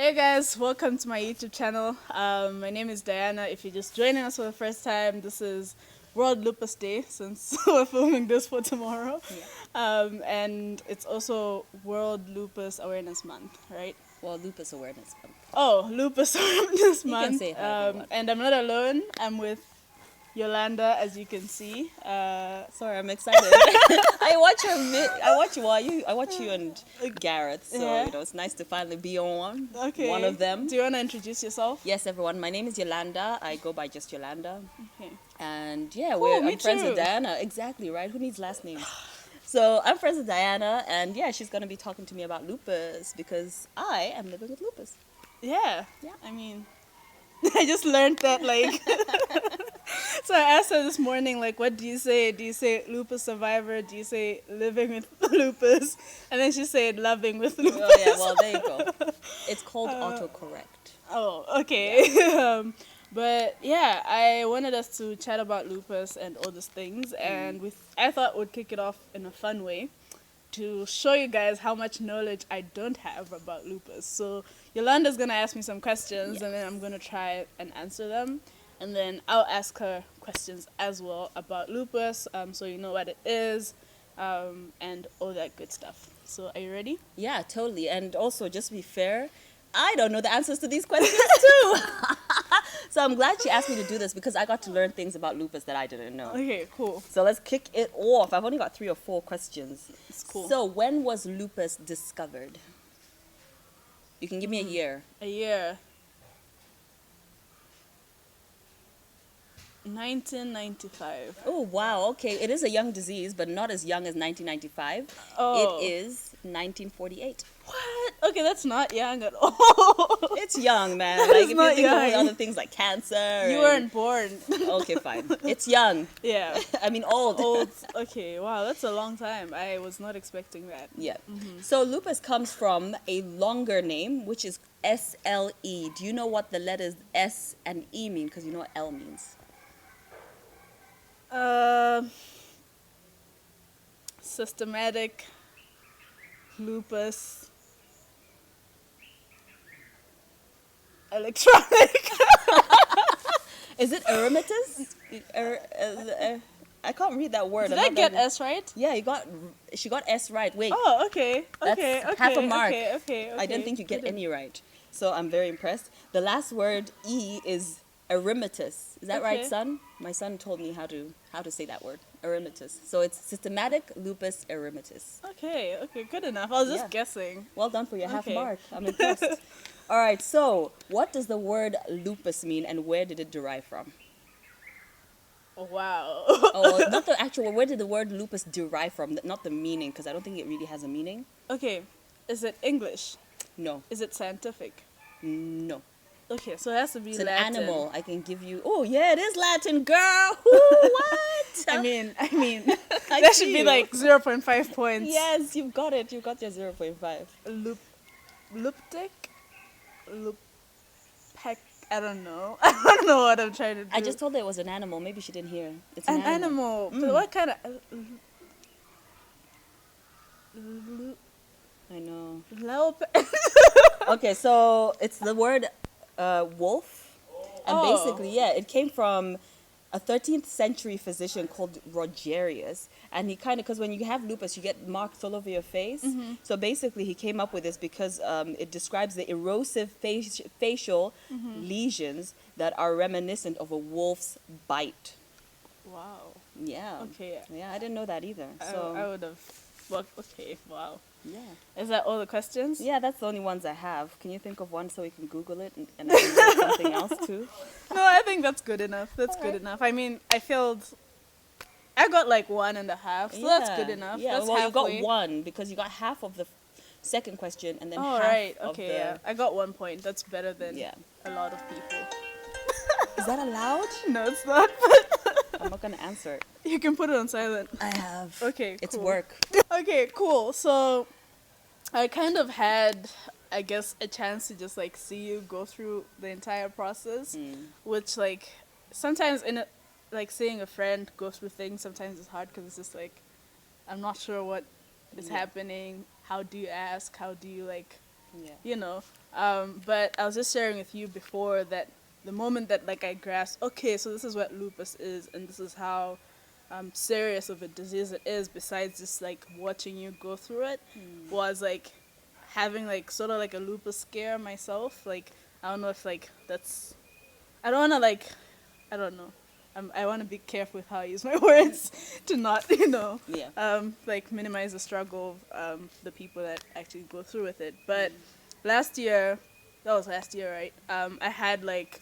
Hey guys, welcome to my YouTube channel. My name is Diana. If you're just joining us for the first time, this is World Lupus Day since we're filming this for tomorrow. And it's also World Lupus Awareness Month, right? Well, Lupus Awareness Month. Oh, Lupus Awareness You Month. can say however you want. And I'm not alone. I'm with Yolanda, as you can see. Sorry, I'm excited. I watch you and Gareth, so Yeah. it's nice to finally be on Okay. one of them. Do you want to introduce yourself? Yes, everyone. My name is Yolanda. I go by just Yolanda, Okay. and yeah, me I'm friends too. with Diana. Exactly right. Who needs last names? So I'm friends with Diana, and yeah, she's gonna be talking to me about lupus because I am living with lupus. Yeah. Yeah. I mean, I just learned that, like... So I asked her this morning, like, what do you say? Do you say lupus survivor? Do you say living with lupus? And then she said loving with lupus. Oh yeah, well there you go. It's called autocorrect. Oh, okay. But yeah, I wanted us to chat about lupus and all these things, and I thought we'd kick it off in a fun way to show you guys how much knowledge I don't have about lupus. So Yolanda's gonna ask me some questions, and then I'm gonna try and answer them. And then I'll ask her questions as well about lupus, so you know what it is, and all that good stuff. So are you ready? Yeah, totally. And also, just to be fair, I don't know the answers to these questions too. So I'm glad she asked me to do this because I got to learn things about lupus that I didn't know. Okay, cool. So let's kick it off. I've only got 3 or 4 questions. It's cool. So when was lupus discovered? You can give me a year. A year. 1995. Oh, wow. Okay. It is a young disease, but not as young as 1995. Oh. It is 1948. What? Okay, that's not young at all. It's young, man. That Like, is if you not think of all the young. other things like cancer. You and- weren't born. Okay, fine. It's young. Yeah. I mean, old. Old. Okay, wow, that's a long time. I was not expecting that. Yeah. So lupus comes from a longer name, which is SLE. Do you know what the letters S and E mean? Because you know what L means. Systematic lupus electronic. Is it erythematous? I can't read that word. Did I'm I not get very- S right? Yeah, she got S right. Wait, Oh, okay. That's Okay. Okay. half a mark. Okay. I didn't think you get Good. any right. So I'm very impressed. The last word E is erythematous. Is that right, Okay. son? My son told me how to say that word. Erythematous. So it's systematic lupus erythematous. Okay. Good enough. I was just Yeah. guessing. Well done for your half Okay. mark. I'm impressed. All right, so what does the word lupus mean and where did it derive from? Wow. Oh, well, not the actual word. Where did the word lupus derive from? Not the meaning, because I don't think it really has a meaning. Okay. Is it English? No. Is it scientific? No. Okay, so it has to be It's an Latin. animal. I can give you... Oh, yeah, it is Latin, girl. Woo, what? I mean, I that should see be you. like 0.5 points. Yes, you've got it. You've got your 0.5. Luptic? Lupec? I don't know. I don't know what I'm trying to do. I just told her it was an animal. Maybe she didn't hear. It's An animal. But what kind of... I know. Leopard? Okay, so it's the word wolf. And Oh. basically, yeah, it came from a 13th century physician called Rogerius. And he kind of, because when you have lupus, you get marks all over your face. So basically, he came up with this because it describes the erosive facial lesions that are reminiscent of a wolf's bite. Wow. Yeah. Okay. Yeah, I didn't know that either. I So, would have... Well, okay, wow. yeah. Is that all the questions? Yeah, that's the only ones I have. Can you think of one so we can Google it and I can learn something else too? No, I think that's good enough. That's good Alright. enough. I mean, I got like 1.5, so that's good enough. Yeah, That's well, halfway. you got 1 because you got half of the second question and then Oh, half right. of Okay, the... yeah. I got 1 point. That's better than Yeah. a lot of people. Is that allowed? No, it's not. I'm not going to answer it. You can put it on silent. I have. Okay, It's cool. work. Okay, cool. So I kind of had, I guess, a chance to just like see you go through the entire process, which like sometimes like seeing a friend go through things, sometimes it's hard because it's just like, I'm not sure what is happening. How do you ask? How do you like Yeah. you know. But I was just sharing with you before that the moment that like I grasped, okay, so this is what lupus is, and this is how serious of a disease it is. Besides just like watching you go through it, was like having like sort of like a lupus scare myself. Like I don't know if like that's I don't want to like I don't know. I want to be careful with how I use my words to not, Yeah. like minimize the struggle of the people that actually go through with it. But last year, that was last year, right? I had like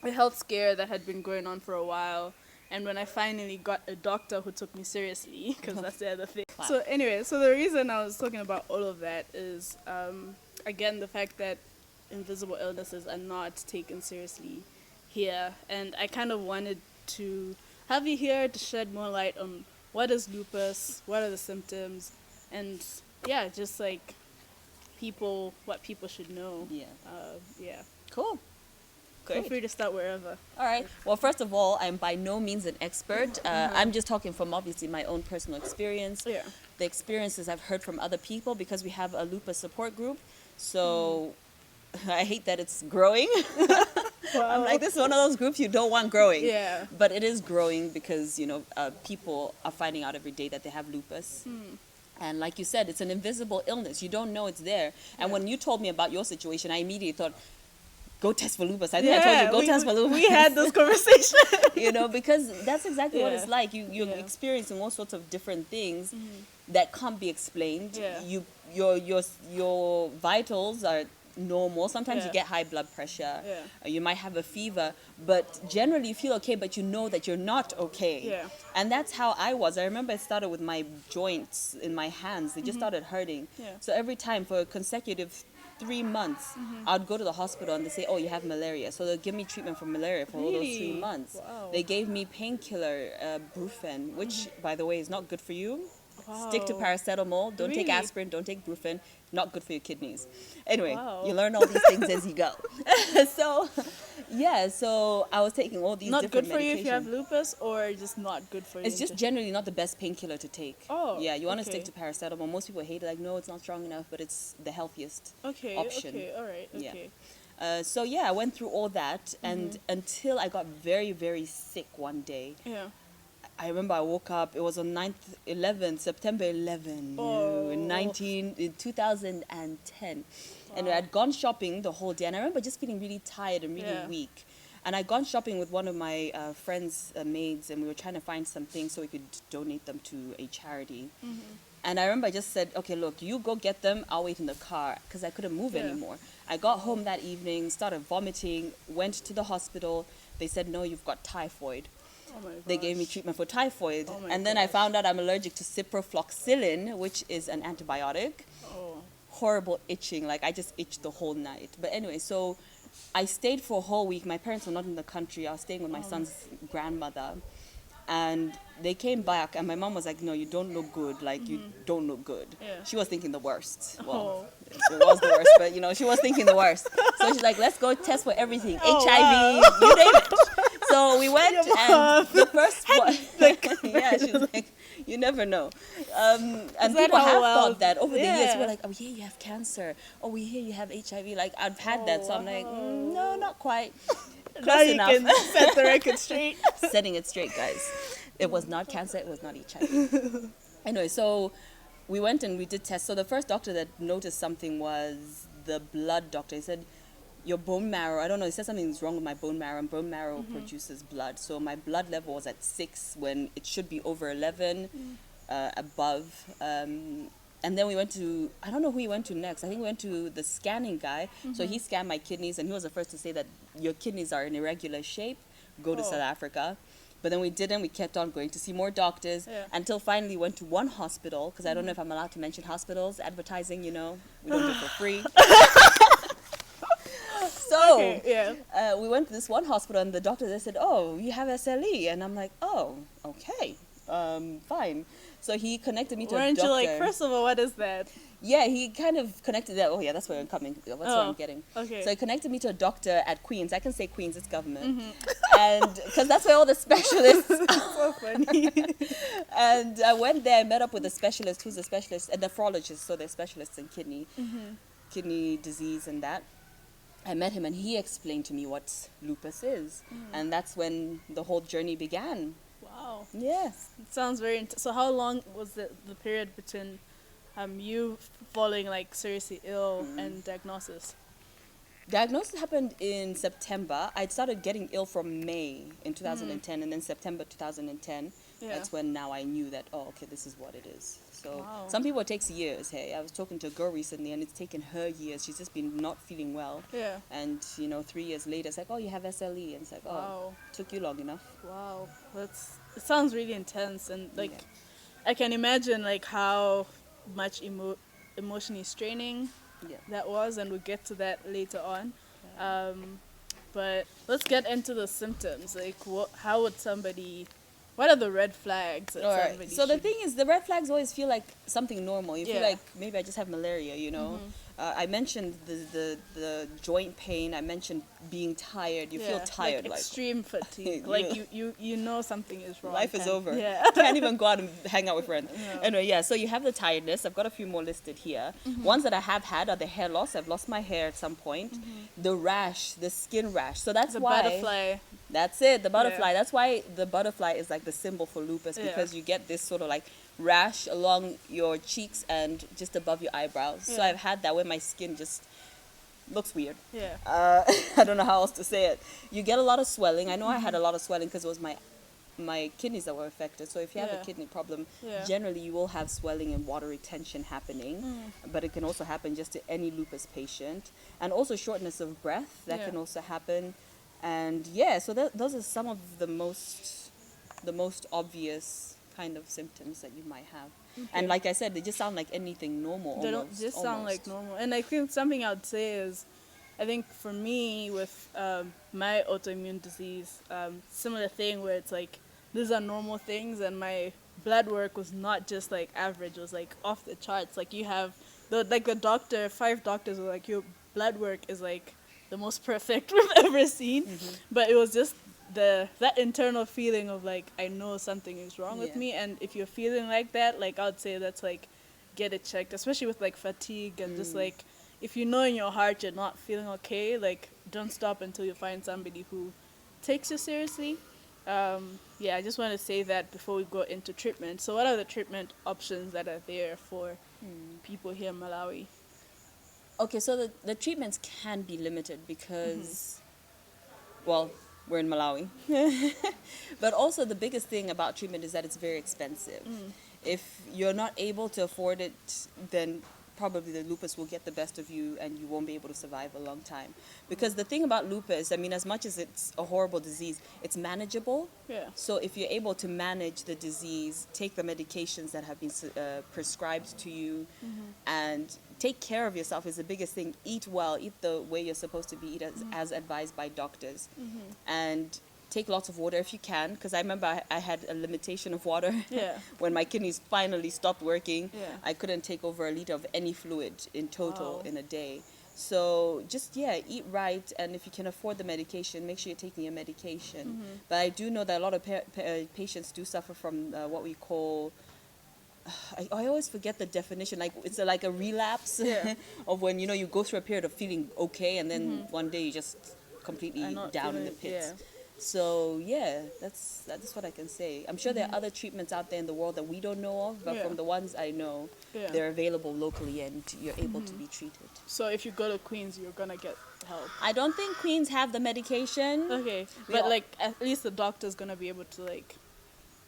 a health scare that had been going on for a while. And when I finally got a doctor who took me seriously, because that's the other thing. Wow. So anyway, so the reason I was talking about all of that is, again, the fact that invisible illnesses are not taken seriously here. And I kind of wanted to have you here to shed more light on what is lupus, what are the symptoms, and yeah, just like what people should know. Yeah. Yeah. Cool. Feel Great. free to start wherever. All right. Well, first of all, I'm by no means an expert. I'm just talking from obviously my own personal experience. Yeah. The experiences I've heard from other people because we have a lupus support group. So I hate that it's growing. I'm like, this is one of those groups you don't want growing. Yeah. But it is growing because, people are finding out every day that they have lupus. And like you said, it's an invisible illness. You don't know it's there. And when you told me about your situation, I immediately thought, go test for lupus. I think I told you, go test for lupus. We had this conversation. Because that's exactly what Yeah. it's like. You're Yeah. experiencing all sorts of different things that can't be explained. Yeah. Your vitals are normal. Sometimes you Yeah. get high blood pressure. Yeah. You might have a fever, but generally you feel okay, but you know that you're not okay. Yeah. And that's how I was. I remember it started with my joints in my hands. They just started hurting. Yeah. So every time for a consecutive 3 months, I'd go to the hospital and they say, oh, you have malaria. So they'll give me treatment for malaria for all those 3 Really? months. Wow. They gave me painkiller, Brufen, which, by the way, is not good for you. Wow. Stick to paracetamol. Don't take Really? aspirin. Don't take Brufen. Not good for your kidneys. Anyway, Wow. you learn all these things as you go. So I was taking all these Not different good for you if you have medications. lupus, or just not good for you? It's just generally not the best painkiller to take. Oh, Yeah, you want to okay. stick to paracetamol. Most people hate it, like, no, it's not strong enough, but it's the healthiest okay. option. Okay. All right. Yeah. Okay. I went through all that, and until I got very, very sick one day. Yeah. I remember I woke up, it was on September 11, Oh. in 2010. And I'd gone shopping the whole day, and I remember just feeling really tired and really Yeah. weak. And I'd gone shopping with one of my friends' maids, and we were trying to find some things so we could donate them to a charity. And I remember I just said, okay, look, you go get them, I'll wait in the car, because I couldn't move Yeah. anymore. I got home that evening, started vomiting, went to the hospital. They said, no, you've got typhoid. Oh my They gave me gosh. treatment for typhoid. Oh my And then I gosh. found out I'm allergic to ciprofloxacin, which is an antibiotic. Oh. Horrible itching. Like, I just itched the whole night. But anyway, so I stayed for a whole week. My parents were not in the country. I was staying with my son's grandmother. And they came back, and my mom was like, no, you don't look good. Like, you don't look good. Yeah. She was thinking the worst. Oh. Well, it was the worst, but, she was thinking the worst. So she's like, let's go test for everything. Oh, HIV, you name it. So we went, Your and mom the first one, yeah, she's like, you never know. And that people how have well- thought that over the years. Yeah. We're like, oh, yeah, you have cancer. Oh, we hear you have HIV. Like, I've had that. So I'm like, no, not quite. Now Close you enough. can set the record straight. Setting it straight, guys. It was not cancer. It was not HIV. Anyway, so we went and we did tests. So the first doctor that noticed something was the blood doctor. He said, your bone marrow, I don't know, he said something's wrong with my bone marrow, and bone marrow produces blood. So my blood level was at 6 when it should be over 11, above. And then we went to, I don't know who he went to next. I think we went to the scanning guy. So he scanned my kidneys, and he was the first to say that your kidneys are in irregular shape. Go to Oh. South Africa. But then we didn't. We kept on going to see more doctors until finally went to one hospital, because I don't know if I'm allowed to mention hospitals. Advertising, we don't do it for free. So Okay, yeah. we went to this one hospital, and the doctor there said, oh, you have SLE. And I'm like, oh, okay, fine. So he connected me to a Weren't doctor. you like, first of all, what is that? Yeah, he kind of connected that. Oh, yeah, that's where I'm coming. That's where I'm getting. Okay. So he connected me to a doctor at Queen's. I can say Queen's, it's government. And because that's where all the specialists So funny. And I went there, I met up with a specialist who's a specialist, a nephrologist, so they're specialists in kidney. kidney disease and that, I met him and he explained to me what lupus is. And that's when the whole journey began. Wow. Yes. It sounds very so how long was the period between you falling like seriously ill and diagnosis? Diagnosis happened in September. I'd started getting ill from May in 2010, and then September 2010. Yeah. That's when now I knew that, oh, okay, this is what it is. So Wow. some people it takes years. Hey, I was talking to a girl recently, and it's taken her years. She's just been not feeling well. Yeah. And 3 years later, it's like, oh, you have SLE, and it's like, oh, Wow. took you long enough. Wow. It sounds really intense, and like Yeah. I can imagine like how much emotionally straining Yeah. that was, and we'll get to that later on. But let's get into the symptoms. Like, how would somebody? What are the red flags that All right. somebody So the should- thing is, the red flags always feel like something normal. You feel Yeah. like maybe I just have malaria, I mentioned the joint pain. I mentioned being tired. You feel tired, like like extreme fatigue. Yeah. Like you know something is wrong. life is over. Yeah. Can't even go out and hang out with friends. No. Anyway, yeah, so you have the tiredness. I've got a few more listed here. Ones that I have had are the hair loss. I've lost my hair at some point. The rash, the skin rash. So that's The why butterfly. that's it, the butterfly. That's why the butterfly is like the symbol for lupus, Yeah. because you get this sort of like rash along your cheeks and just above your eyebrows. So Yeah. I've had that where my skin just looks weird. Yeah. I don't know how else to say it. You get a lot of swelling. I know I had a lot of swelling because it was my kidneys that were affected. So if you have Yeah. a kidney problem, Yeah. generally you will have swelling and water retention happening. But it can also happen just to any lupus patient. And also shortness of breath, that Yeah. can also happen. And yeah, so those are some of the most obvious kind of symptoms that you might have. And like I said, they just sound like anything normal. They don't almost, just sound almost. like normal. And I think something I'd say is, I think for me with my autoimmune disease, similar thing where it's like these are normal things, and my blood work was not just like average; it was like off the charts. Like you have the doctor, 5 doctors were like, your blood work is like the most perfect we've ever seen. But it was just that internal feeling of like, I know something is wrong with Yeah. me, and if you're feeling like that, like I would say that's like, get it checked, especially with like fatigue and just like, if you know in your heart you're not feeling okay, like don't stop until you find somebody who takes you seriously. I just want to say that before we go into treatment. So what are the treatment options that are there for people here in Malawi? Okay, so the treatments can be limited because, well, we're in Malawi. But also the biggest thing about treatment is that it's very expensive. If you're not able to afford it, then probably the lupus will get the best of you and you won't be able to survive a long time. Because the thing about lupus, I mean, as much as it's a horrible disease, it's manageable. Yeah. So if you're able to manage the disease, take the medications that have been prescribed to you, and take care of yourself is the biggest thing. Eat well, eat the way you're supposed to be, eat as advised by doctors. And take lots of water if you can, because I remember I had a limitation of water. Yeah. When my kidneys finally stopped working, Yeah. I couldn't take over a liter of any fluid in total Wow. in a day. So just, eat right, and if you can afford the medication, make sure you're taking your medication. But I do know that a lot of patients do suffer from what we call, I always forget the definition, like it's like a relapse Yeah. of when, you go through a period of feeling okay, and then one day you just completely I'm not down in feeling the it, pits. So that's what I can say. I'm sure there are other treatments out there in the world that we don't know of, but Yeah. from the ones I know, Yeah. they're available locally and you're able to be treated. So if you go to Queens, you're gonna get help. I don't think Queens have the medication. Okay, We but all- like at least the doctor's gonna be able to like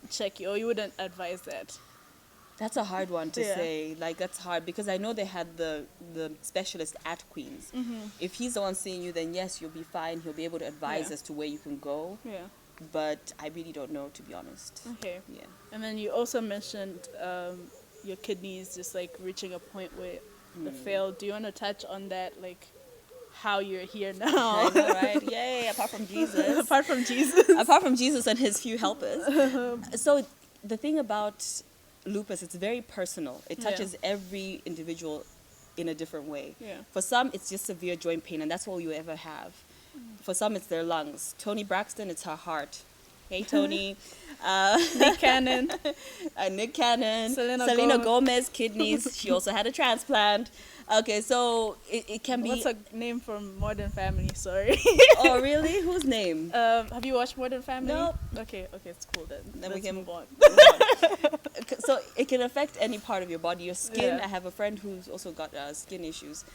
check you, or you wouldn't advise that. That's a hard one to Yeah. say. Like, that's hard because I know they had the specialist at Queens. If he's the one seeing you, then yes, you'll be fine. He'll be able to advise Yeah. as to where you can go. Yeah. But I really don't know, to be honest. Okay. Yeah. And then you also mentioned your kidneys just like reaching a point where they fail. Do you want to touch on that, like how you're here now? I know, right? Yay! Apart from Jesus. Apart from Jesus. Apart from Jesus and his few helpers. So the thing about lupus, it's very personal. It Yeah. touches every individual in a different way. Yeah. For some, it's just severe joint pain, and that's all you ever have. For some, it's their lungs. Tony Braxton, it's her heart. Hey, Tony. Nick Cannon. Nick Cannon. Selena Gomez, kidneys. She also had a transplant. Okay, so it can be... What's her name from Modern Family? Sorry. Oh, really? Whose name? Have you watched Modern Family? No. Okay, it's cool then. Then Let's we can move on. So it can affect any part of your body. Your skin. Yeah. I have a friend who's also got skin issues.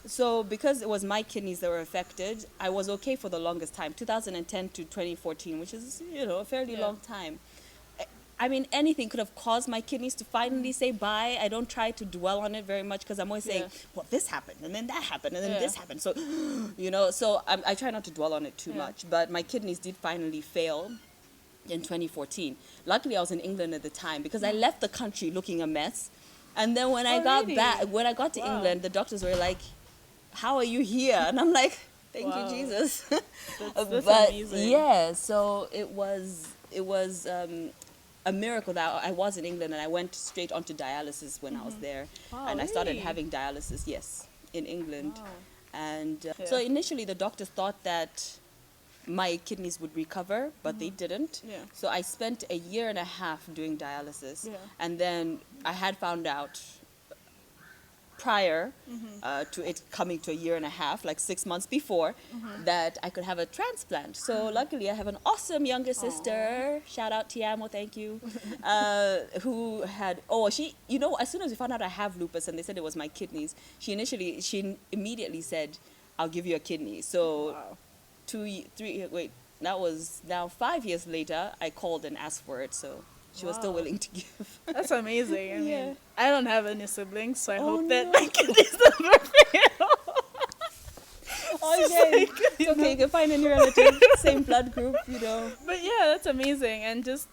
So because it was my kidneys that were affected, I was okay for the longest time, 2010 to 2014, which is, a fairly Yeah. long time. I mean, anything could have caused my kidneys to finally say bye. I don't try to dwell on it very much because I'm always saying, well, this happened, and then that happened, and then Yeah. this happened. So, so I try not to dwell on it too much. But my kidneys did finally fail in 2014. Luckily, I was in England at the time because I left the country looking a mess. And then when I got really? back, when I got to Wow. England, the doctors were like, how are you here? And I'm like, thank Wow. you, Jesus. That's But amazing. yeah, so it was a miracle that I was in England and I went straight onto dialysis when I was there. Wow, And I started really? having dialysis, yes, in England. Wow. And Yeah. so initially the doctors thought that my kidneys would recover, but they didn't. Yeah. So I spent a year and a half doing dialysis. Yeah. And then I had found out prior to it coming to a year and a half, like 6 months before, that I could have a transplant. So luckily I have an awesome younger sister, shout out Tiamo, thank you, who had, she, as soon as we found out I have lupus and they said it was my kidneys, she immediately said, I'll give you a kidney. So Wow. that was now 5 years later, I called and asked for it, so she was still Wow. willing to give. That's amazing. I mean, Yeah. I don't have any siblings, so I Oh, hope that no. my kidneys never fail. Okay, it's okay, you can find any relative, same blood group, But yeah, that's amazing. And just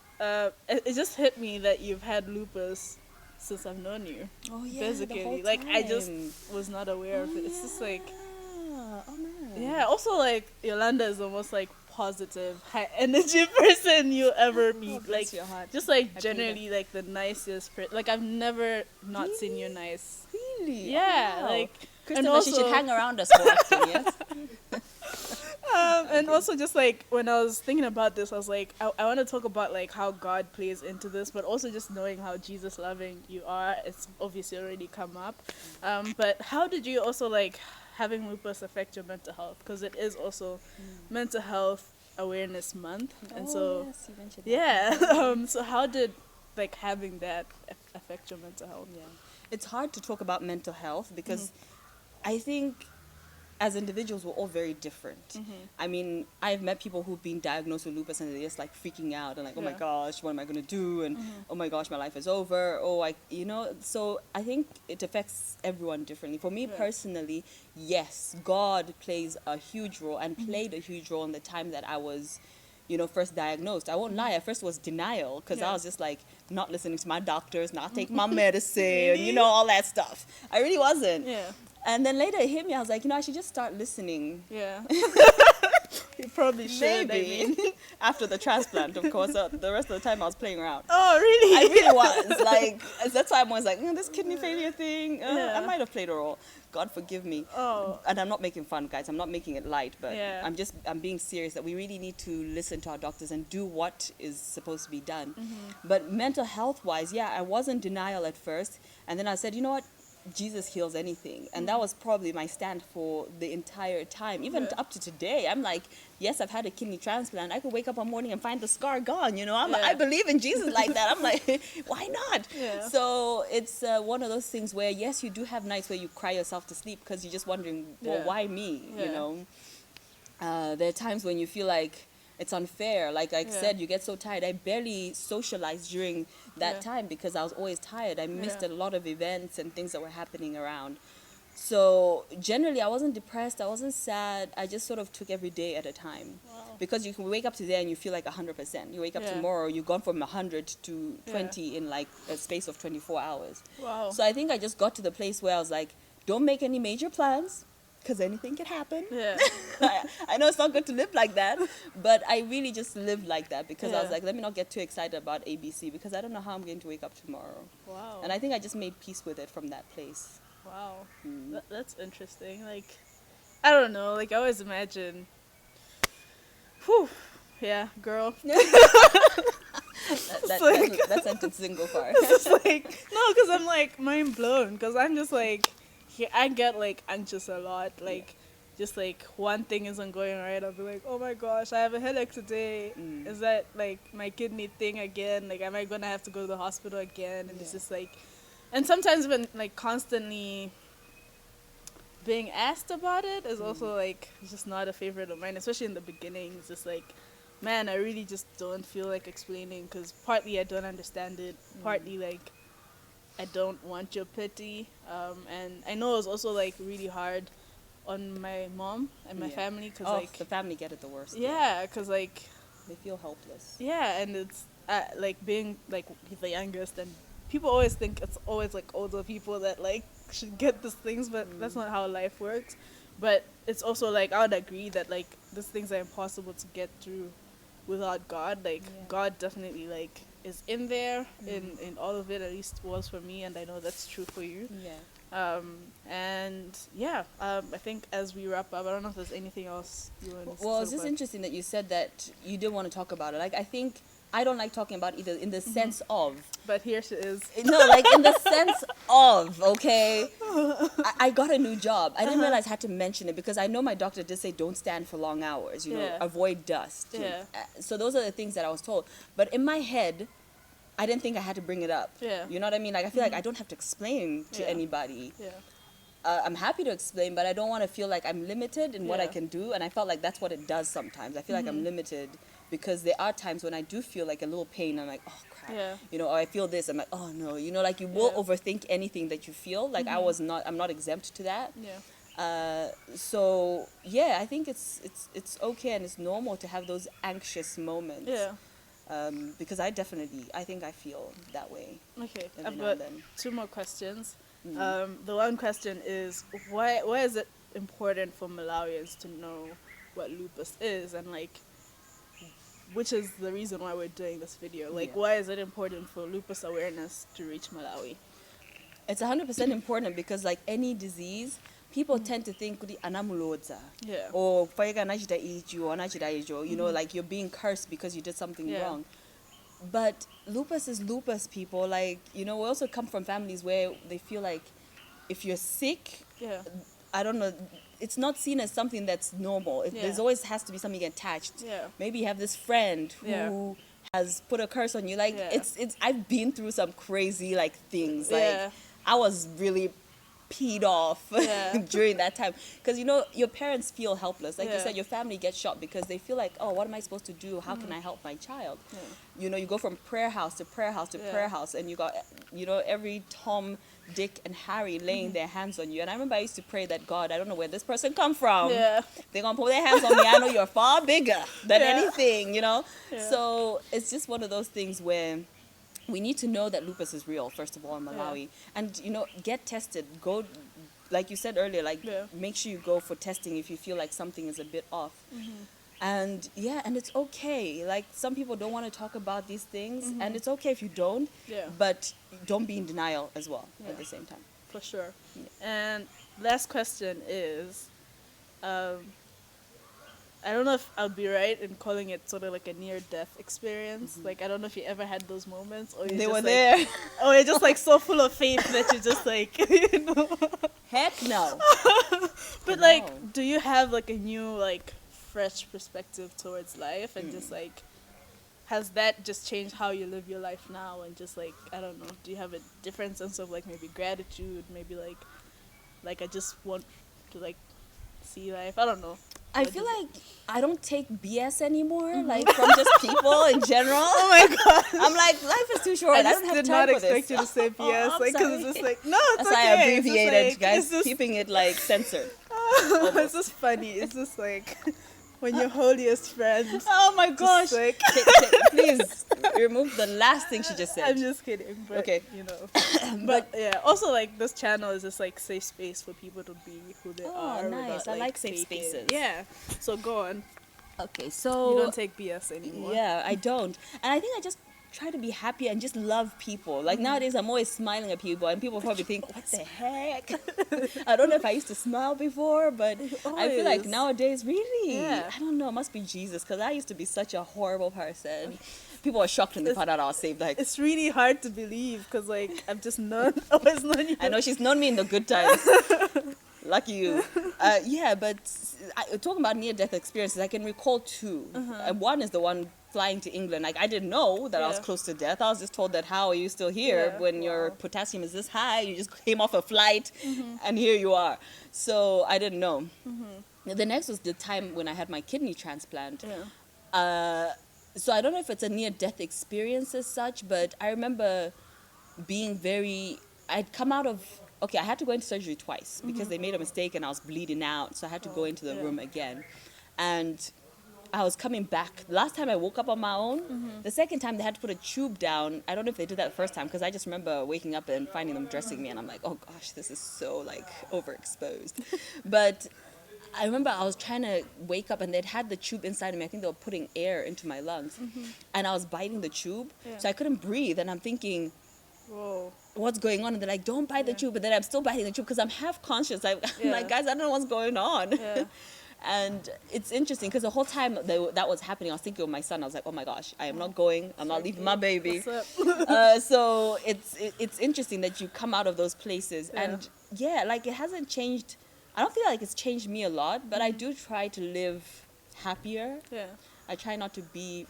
it just hit me that you've had lupus since I've known you. Oh yeah, Physically, like I just was not aware of it. It's just like, oh man. yeah. Also, like Yolanda is the most like positive, high energy person you'll ever meet. bless Like your heart. just like I feel generally like the nicest. Like I've never not seen you nice. Really? Yeah, Oh, wow. like Christopher, and she should also- hang around us more often, yes? And also just like when I was thinking about this, I was like, I want to talk about like how God plays into this, but also just knowing how Jesus loving you are. It's obviously already come up. But how did you also like having lupus affect your mental health? Because it is also Mental Health Awareness Month, and so yes, you mentioned that. yeah. So how did like having that affect your mental health? Yeah. It's hard to talk about mental health because I think as individuals we're all very different. I mean, I've met people who've been diagnosed with lupus and they're just like freaking out and like, oh my Yeah. gosh, what am I going to do? And oh my gosh, my life is over. So I think it affects everyone differently. For me Yeah. personally, yes, God plays a huge role and played a huge role in the time that I was first diagnosed. I won't lie, at first was denial because I Yeah. was just like not listening to my doctors, not taking my medicine, Really? all that stuff. I really wasn't. Yeah, And then later it hit me, I was like, I should just start listening. yeah. You probably should. Maybe. I mean. After the transplant, of course. The rest of the time I was playing around. Oh really? I really was. Like, that's why I'm always like, this kidney failure thing, Yeah. I might have played a role. God forgive me. Oh. And I'm not making fun, guys. I'm not making it light, but Yeah. I'm being serious that we really need to listen to our doctors and do what is supposed to be done. But mental health wise, yeah, I was in denial at first. And then I said, you know what? Jesus heals anything. And that was probably my stand for the entire time. Even Yeah. up to today, I'm like, yes, I've had a kidney transplant. I could wake up one morning and find the scar gone, Yeah. I believe in Jesus like that. I'm like, why not? Yeah. So it's one of those things where, yes, you do have nights where you cry yourself to sleep because you're just wondering, well, Yeah. why me? Yeah. There are times when you feel like it's unfair. Like I Yeah. said, you get so tired. I barely socialized during that Yeah. time because I was always tired. I missed Yeah. a lot of events and things that were happening around. So generally, I wasn't depressed. I wasn't sad. I just sort of took every day at a time. Wow. Because you can wake up today and you feel like 100%. You wake up Yeah. tomorrow, you've gone from 100 to 20 in like a space of 24 hours. Wow. So I think I just got to the place where I was like, don't make any major plans because anything can happen. Yeah. I know it's not good to live like that, but I really just lived like that because I was Yeah. like, let me not get too excited about ABC because I don't know how I'm going to wake up tomorrow. Wow. And I think I just made peace with it from that place. Wow. Mm. That's interesting. Like, I don't know. Like, I always imagine. Whew. Yeah, girl. That sentence didn't go far. It's just like, no, because I'm like mind blown. Because I'm just like, I get like anxious a lot. Like, just like one thing isn't going right, I'll be like, oh my gosh, I have a headache today. Is that like my kidney thing again? Like, am I gonna have to go to the hospital again? And it's just like, and sometimes even like constantly being asked about it is also like just not a favorite of mine, especially in the beginning. It's just like, man, I really just don't feel like explaining because partly I don't understand it, partly like I don't want your pity, and I know it was also like really hard on my mom and my family because like the family get it the worst. Yeah, because like they feel helpless. Yeah, and it's like being like the youngest, and people always think it's always like older people that like should get these things, but that's not how life works. But it's also like I would agree that like these things are impossible to get through without God. Like God definitely like is in there in all of it, at least was for me, and I know that's true for you. I think as we wrap up, I don't know if there's anything else you want to Well, it's just interesting that you said that you didn't want to talk about it. Like, I think I don't like talking about it either in the sense of. But here she is. No, like in the sense of, okay, I got a new job. I didn't realize I had to mention it because I know my doctor did say don't stand for long hours, you know, avoid dust. So those are the things that I was told. But in my head, I didn't think I had to bring it up. You know what I mean? Like, I feel like I don't have to explain to anybody. I'm happy to explain, but I don't want to feel like I'm limited in what I can do. And I felt like that's what it does sometimes. I feel like I'm limited because there are times when I do feel like a little pain. I'm like, oh, crap. You know, or I feel this. I'm like, oh, no. You know, like you will overthink anything that you feel. Like I'm not exempt to that. So, yeah, I think it's okay and it's normal to have those anxious moments. Because I think I feel that way. Okay, I've got 2 more questions. The one question is, why is it important for Malawians to know what lupus is, and like, which is the reason why we're doing this video? Like, why is it important for lupus awareness to reach Malawi? It's 100% important because like any disease, people tend to think or you know, like you're being cursed because you did something wrong. But lupus is lupus, people. Like, you know, we also come from families where they feel like if you're sick, I don't know, it's not seen as something that's normal. There's always has to be something attached. Maybe you have this friend who has put a curse on you. Like, it's I've been through some crazy like things. Like, I was really peed off during that time because, you know, your parents feel helpless. Like you said, your family gets shot because they feel like, oh, what am I supposed to do? How can I help my child? You know, you go from prayer house to prayer house to prayer house, and you got, you know, every Tom, Dick and Harry laying their hands on you. And I remember I used to pray that, God, I don't know where this person come from. They're gonna put their hands on me. I know you're far bigger than anything, you know. So it's just one of those things where we need to know that lupus is real, first of all, in Malawi. And, you know, get tested. Go, like you said earlier, like, make sure you go for testing if you feel like something is a bit off. And, and it's okay. Like, some people don't want to talk about these things, and it's okay if you don't, but don't be in denial as well at the same time. For sure. And last question is, I don't know if I'll be right in calling it sort of like a near-death experience. Like, I don't know if you ever had those moments, or they were like, there. Or you're just like so full of faith that you're just like, you know. Heck no. But like, do you have like a new like fresh perspective towards life, and just like, has that just changed how you live your life now? And just like, I don't know, do you have a different sense of like maybe gratitude, maybe like I just want to like see life? I don't know. I feel like I don't take BS anymore, like from just people in general. Oh my god! I'm like, life is too short. I don't have time for this. I did not expect you to say BS, like, because it's just like, no, it's that's okay. That's why I abbreviated, like, guys, keeping it like censored. It's just funny. It's just like when your holiest friend. Oh my gosh! Like, please remove the last thing she just said. I'm just kidding. But, okay. You know. But yeah, also like this channel is just like safe space for people to be who they are. Oh, nice! Without, I like safe spaces. Yeah. So go on. Okay, so you don't take BS anymore. Yeah, I don't, and I think I just try to be happy and just love people. Like nowadays, I'm always smiling at people, and people probably think, "What the heck?" I don't know if I used to smile before, but I feel like nowadays, really, Yeah. I don't know. It must be Jesus, because I used to be such a horrible person. People were shocked when they found out I was saved. Like, It's really hard to believe because, like, I've just always known you. I know she's known me in the good times. Lucky you. Yeah, but talking about near-death experiences, I can recall two. And one is the one flying to England. Like, I didn't know that I was Yeah. close to death. I was just told that, how are you still here Yeah. when your potassium is this high? You just came off a flight, and here you are. So I didn't know. The next was the time when I had my kidney transplant. Yeah. So I don't know if it's a near-death experience as such, but I remember being I'd come out of, okay, I had to go into surgery twice because they made a mistake and I was bleeding out, so I had to go into the room again. And I was coming back. The last time I woke up on my own, the second time they had to put a tube down. I don't know if they did that the first time, because I just remember waking up and finding them dressing me, and I'm like, oh gosh, this is so, like, overexposed. But I remember I was trying to wake up, and they'd had the tube inside of me. I think they were putting air into my lungs. And I was biting the tube, so I couldn't breathe. And I'm thinking, Whoa. what's going on? And they're like, don't bite the tube. But then I'm still biting the tube because I'm half conscious. I'm like, guys, I don't know what's going on. Yeah. And it's interesting because the whole time that was happening, I was thinking of my son. I was like, oh my gosh, I am not going. I'm not leaving my baby. What's up? So it's interesting that you come out of those places. And yeah, like, it hasn't changed. I don't feel like it's changed me a lot, but I do try to live happier. Yeah. I try not to be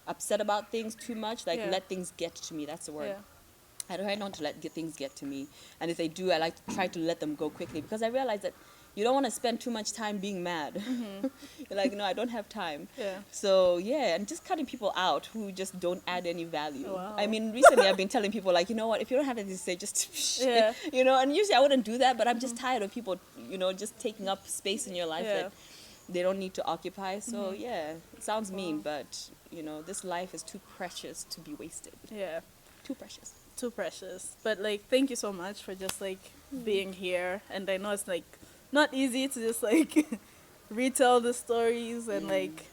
upset about things too much, like let things get to me. That's the word. Yeah. I try not to let things get to me. And if they do, I like to try to let them go quickly, because I realize that you don't want to spend too much time being mad. You're like, no, I don't have time. Yeah. So, yeah, and just cutting people out who just don't add any value. Wow. I mean, recently I've been telling people, like, you know what, if you don't have anything to say, just, you know, and usually I wouldn't do that, but I'm just tired of people, you know, just taking up space in your life that they don't need to occupy. So, yeah, it sounds mean, but, you know, this life is too precious to be wasted. Yeah. Too precious. Too precious. But, like, thank you so much for just, like, being here. And I know it's, like, not easy to just, like, retell the stories and, like,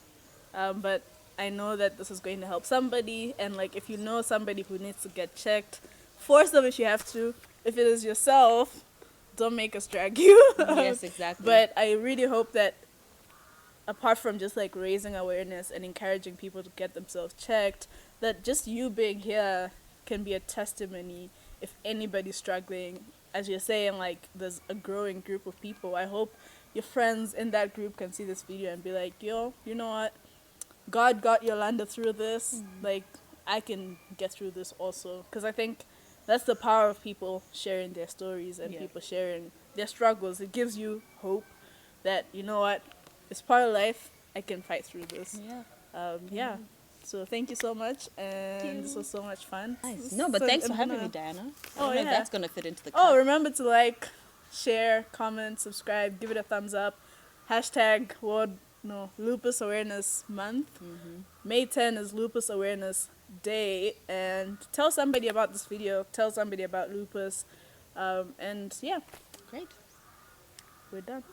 but I know that this is going to help somebody. And, like, if you know somebody who needs to get checked, force them if you have to. If it is yourself, don't make us drag you. Yes, exactly. But I really hope that apart from just, like, raising awareness and encouraging people to get themselves checked, that just you being here can be a testimony if anybody's struggling. As you're saying, like, there's a growing group of people. I hope your friends in that group can see this video and be like, yo, you know what? God got Yolanda through this. Like, I can get through this also. Because I think that's the power of people sharing their stories and people sharing their struggles. It gives you hope that, you know what? It's part of life. I can fight through this. Yeah. So thank you so much, and this was so much fun. Nice. No, but So thanks for I'm having gonna- me, Diana. I Oh, don't know if yeah. that's going to fit into the Oh, cut. remember to like, share, comment, subscribe, give it a thumbs up. Hashtag Lupus Awareness Month. May 10 is Lupus Awareness Day, and tell somebody about this video. Tell somebody about lupus, and yeah, Great. we're done.